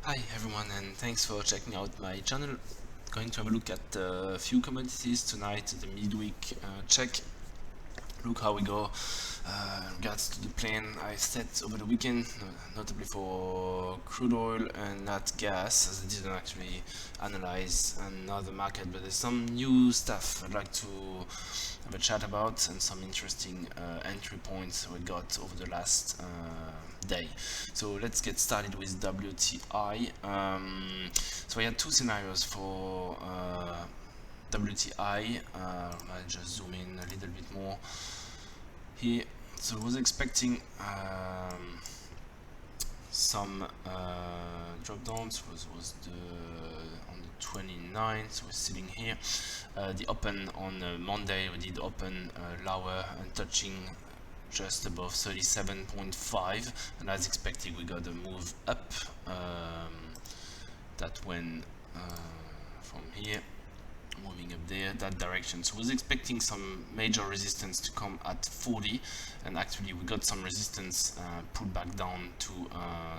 Hi everyone, and thanks for checking out my channel. Going to have a look at a few commodities tonight, the midweek check. Look how we go. Regards to the plan I set over the weekend, notably for crude oil and nat gas, as I didn't actually analyze another market, but there's some new stuff I'd like to have a chat about and some interesting entry points we got over the last day. So let's get started with WTI. So I had two scenarios for WTI. I'll just zoom in a little bit more here. So I was expecting some drop downs. Was the on the 29th. We're sitting here. The open on Monday, we did open lower and touching just above 37.5, and as expected we got a move up that went from here moving up there that direction. So I was expecting some major resistance to come at 40, and actually we got some resistance pulled back down to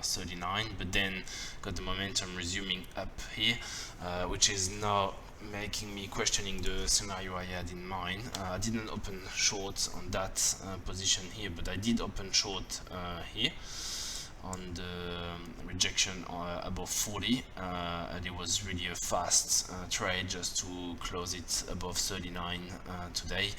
39, but then got the momentum resuming up here, which is now making me questioning the scenario I had in mind. I didn't open short on that position here, but I did open short here on the rejection above 40, and it was really a fast trade just to close it above 39 today.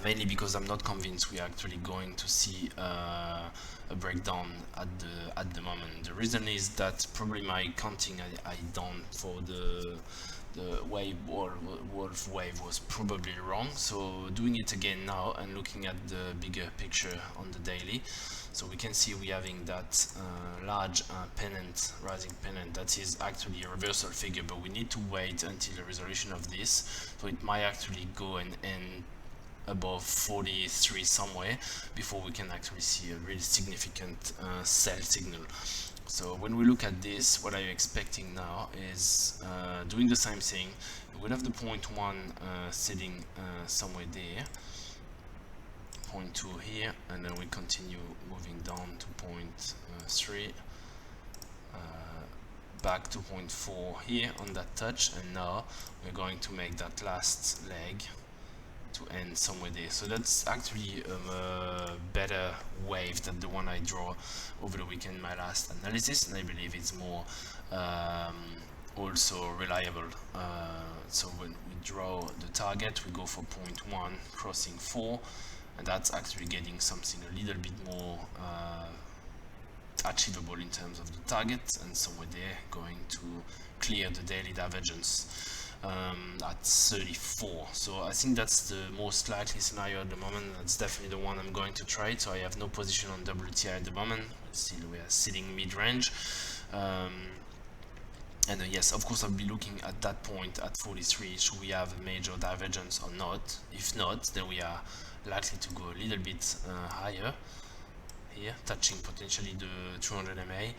Mainly because I'm not convinced we are actually going to see a breakdown at the moment. The reason is that probably my counting I done for the wave wolf wave was probably wrong, so doing it again now and looking at the bigger picture on the daily, so we can see we having that large pennant, rising pennant, that is actually a reversal figure, but we need to wait until the resolution of this, so it might actually go and end above 43 somewhere before we can actually see a really significant sell signal. So when we look at this, what I'm expecting now is doing the same thing. We'll have the point 1 sitting somewhere there, point 2 here, and then we continue moving down to point 3, back to point 4 here on that touch, and now we're going to make that last leg to end somewhere there. So that's actually a better wave than the one I draw over the weekend, my last analysis, and I believe it's more also reliable. So when we draw the target, we go for point 1 crossing 4, and that's actually getting something a little bit more achievable in terms of the target, and somewhere there going to clear the daily divergence at 34. So I think that's the most likely scenario at the moment. That's definitely the one I'm going to trade. So I have no position on WTI at the moment. Still we are sitting mid-range, and yes, of course I'll be looking at that point at 43. Should we have a major divergence or not? If not, then we are likely to go a little bit higher here, touching potentially the 200 MA.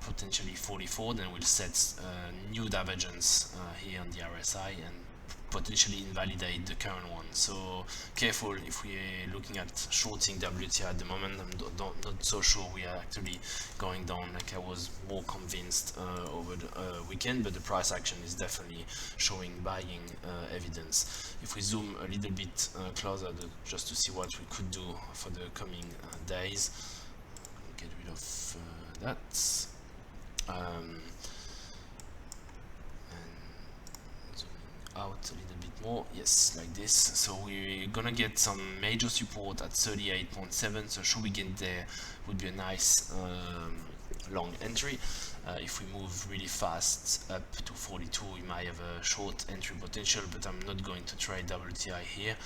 Potentially 44, then we'll set new divergence here on the RSI and potentially invalidate the current one. So careful if we're looking at shorting WTI at the moment. I'm not so sure we are actually going down like I was more convinced over the weekend, but the price action is definitely showing buying evidence. If we zoom a little bit closer just to see what we could do for the coming days, get rid of that, and zooming out a little bit more, yes, like this. So we're gonna get some major support at 38.7, so should we get there would be a nice long entry. If we move really fast up to 42, we might have a short entry potential, but I'm not going to trade WTI here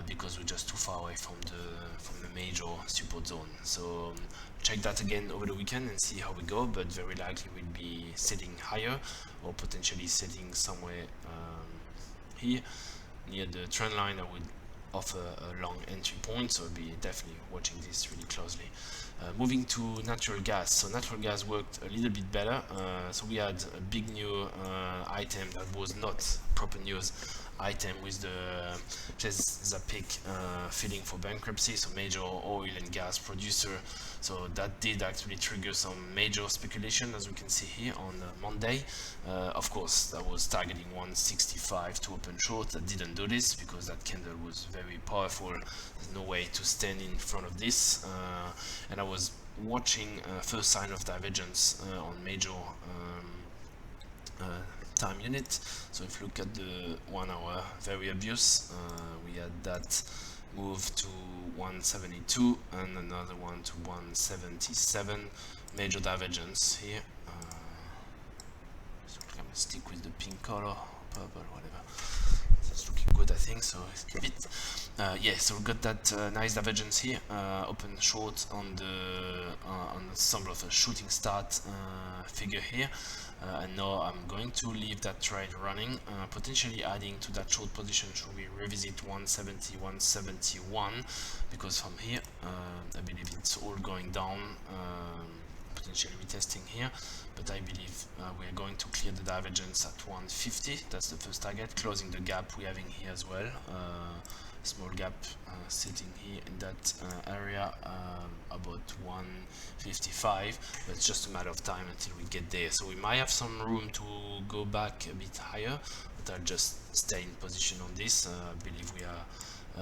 because we're just too far away from the major support zone. So check that again over the weekend and see how we go, but very likely we'll be sitting higher or potentially sitting somewhere here near the trend line. I would offer a long entry point, so I'll be definitely watching this really closely. Moving to natural gas. So natural gas worked a little bit better. So we had a big new item that was not proper news item with the Chesapeake filing for bankruptcy, so major oil and gas producer. So that did actually trigger some major speculation, as we can see here on Monday. Of course, that was targeting 165 to open short. That didn't do this because that candle was very powerful. There's no way to stand in front of this. And I was watching first sign of divergence on major time unit. So if you look at the 1 hour, very obvious. We had that move to 172 and another one to 177. Major divergence here. So I'm gonna stick with the pink color, purple, whatever. That's looking good, I think. So keep it. Yeah, so we got that nice divergence here. Open short on the symbol of a shooting start figure here. And now I'm going to leave that trade running, potentially adding to that short position should we revisit 170, 171, because from here I believe it's all going down, potentially retesting here, but I believe we are going to clear the divergence at 150. That's the first target, closing the gap we're having here as well. Small gap sitting here in that area, about 155, but it's just a matter of time until we get there. So we might have some room to go back a bit higher, but I'll just stay in position on this. I believe we are,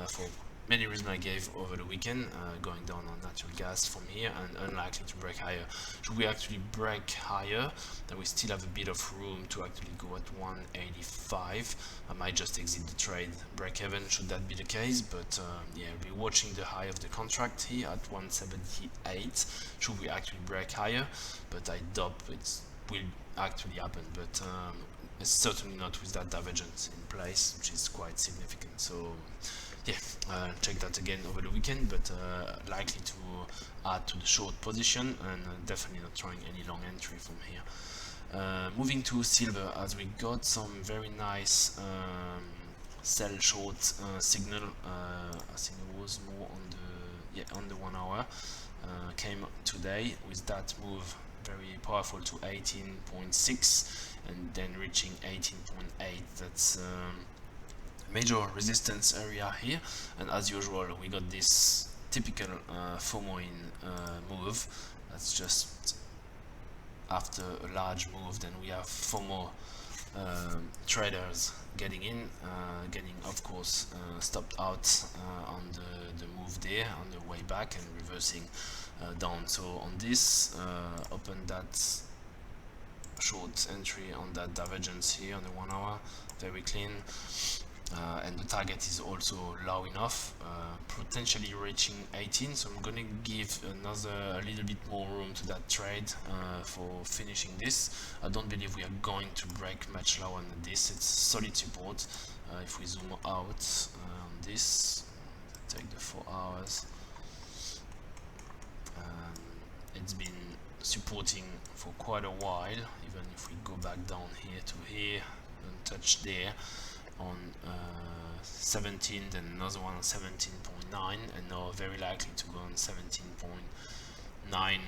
for many reasons I gave over the weekend, going down on natural gas from here and unlikely to break higher. Should we actually break higher, then we still have a bit of room to actually go at 185. I might just exit the trade, break even should that be the case, but yeah, I'll be watching the high of the contract here at 178. Should we actually break higher, but I doubt it will actually happen, but it's certainly not with that divergence in place, which is quite significant. So yeah, check that again over the weekend, but likely to add to the short position and definitely not trying any long entry from here. Moving to silver, as we got some very nice sell short signal. I think it was more on the 1 hour. Came today with that move very powerful to 18.6 and then reaching 18.8. That's major resistance area here, and as usual we got this typical FOMO in move. That's just after a large move, then we have FOMO traders getting in, getting of course stopped out on the move there on the way back and reversing down. So on this open that short entry on that divergence here on the 1 hour, very clean. And the target is also low enough, potentially reaching 18, so I'm gonna give a little bit more room to that trade for finishing this. I don't believe we are going to break much lower than this. It's solid support. If we zoom out on this, take the 4 hours, it's been supporting for quite a while. Even if we go back down here to here and touch there on 17, then another one on 17.9, and now very likely to go on 17.9.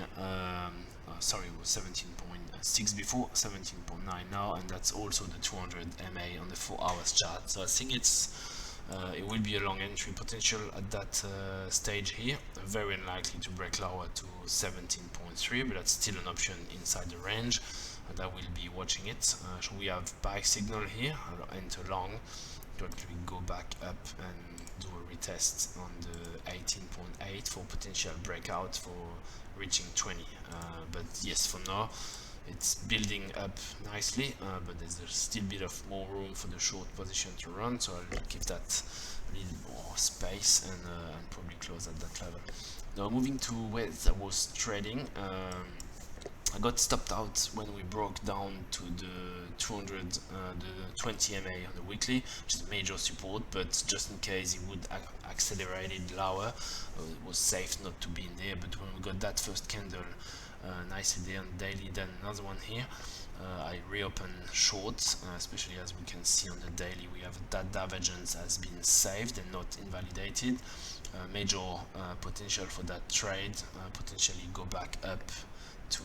Sorry, it was 17.6 before, 17.9 now, and that's also the 200 MA on the 4 hours chart. So I think it will be a long entry potential at that stage here. Very unlikely to break lower to 17.3, but that's still an option inside the range. And I will be watching it. So we have buy signal here. I'll enter long to actually go back up and do a retest on the 18.8 for potential breakout for reaching 20. But yes, for now it's building up nicely, but there's still a bit of more room for the short position to run, so I'll give that a little more space and probably close at that level. Now moving to where I was trading, I got stopped out when we broke down to the 200, the 20 MA on the weekly, which is a major support, but just in case it would accelerate it lower, it was safe not to be in there. But when we got that first candle nicely there on daily, then another one here, I reopen short, especially as we can see on the daily, we have that divergence has been saved and not invalidated. Major potential for that trade, potentially go back up to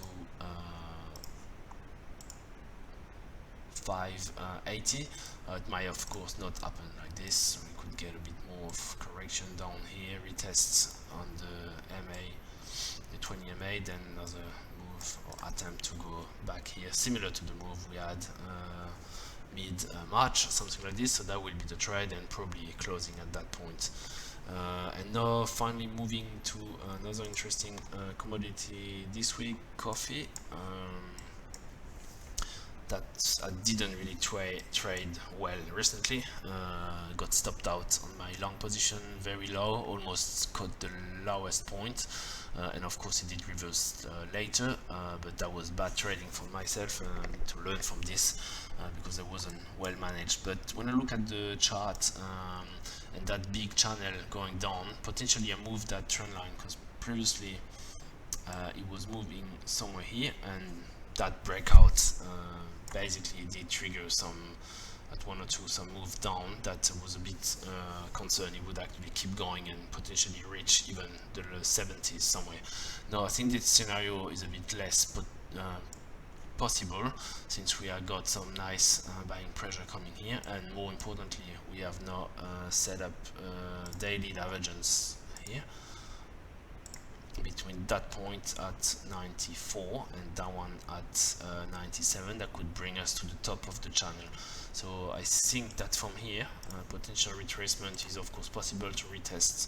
580. It might of course not happen like this. We could get a bit more of correction down here, retests on the MA, the 20 MA, then another move or attempt to go back here, similar to the move we had mid March, something like this. So that will be the trade and probably closing at that point. And now finally moving to another interesting commodity this week, coffee. That I didn't really trade well recently. Got stopped out on my long position very low, almost caught the lowest point, and of course it did reverse later, but that was bad trading for myself. I need to learn from this because it wasn't well managed. But when I look at the chart and that big channel going down, potentially I moved that trend line because previously it was moving somewhere here, and that breakout basically did trigger some at 1 or 2 some move down that was a bit concerned it would actually keep going and potentially reach even the 70s somewhere. Now I think this scenario is a bit less possible, since we have got some nice buying pressure coming here, and more importantly we have now set up daily divergence here between that point at 94 and that one at 97. That could bring us to the top of the channel. So I think that from here potential retracement is of course possible to retest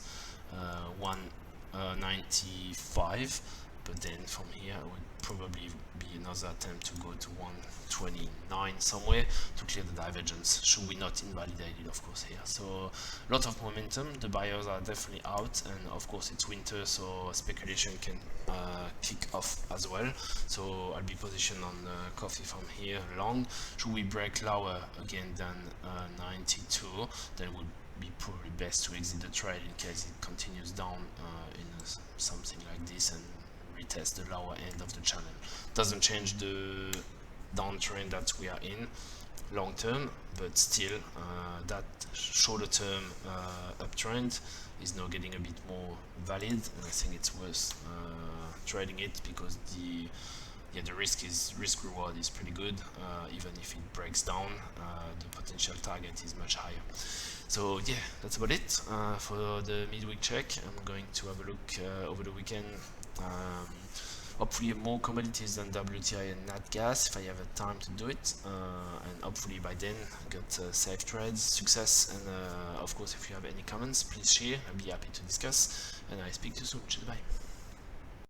195, but then from here it would probably be another attempt to go to 129 somewhere to clear the divergence, should we not invalidate it of course here. So a lot of momentum, the buyers are definitely out, and of course it's winter, so speculation can kick off as well. So I'll be positioned on coffee from here long. Should we break lower again than 92, then it would be probably best to exit the trade in case it continues down in something like this and retest the lower end of the channel. Doesn't change the downtrend that we are in long term, but still that shorter term uptrend is now getting a bit more valid, and I think it's worth trading it because the risk reward is pretty good. Even if it breaks down, the potential target is much higher. So yeah, that's about it for the midweek check. I'm going to have a look over the weekend. Hopefully more commodities than WTI and Nat gas if I have the time to do it, and hopefully by then get safe trades, success, and of course if you have any comments please share, I'll be happy to discuss, and I speak to you soon. Bye.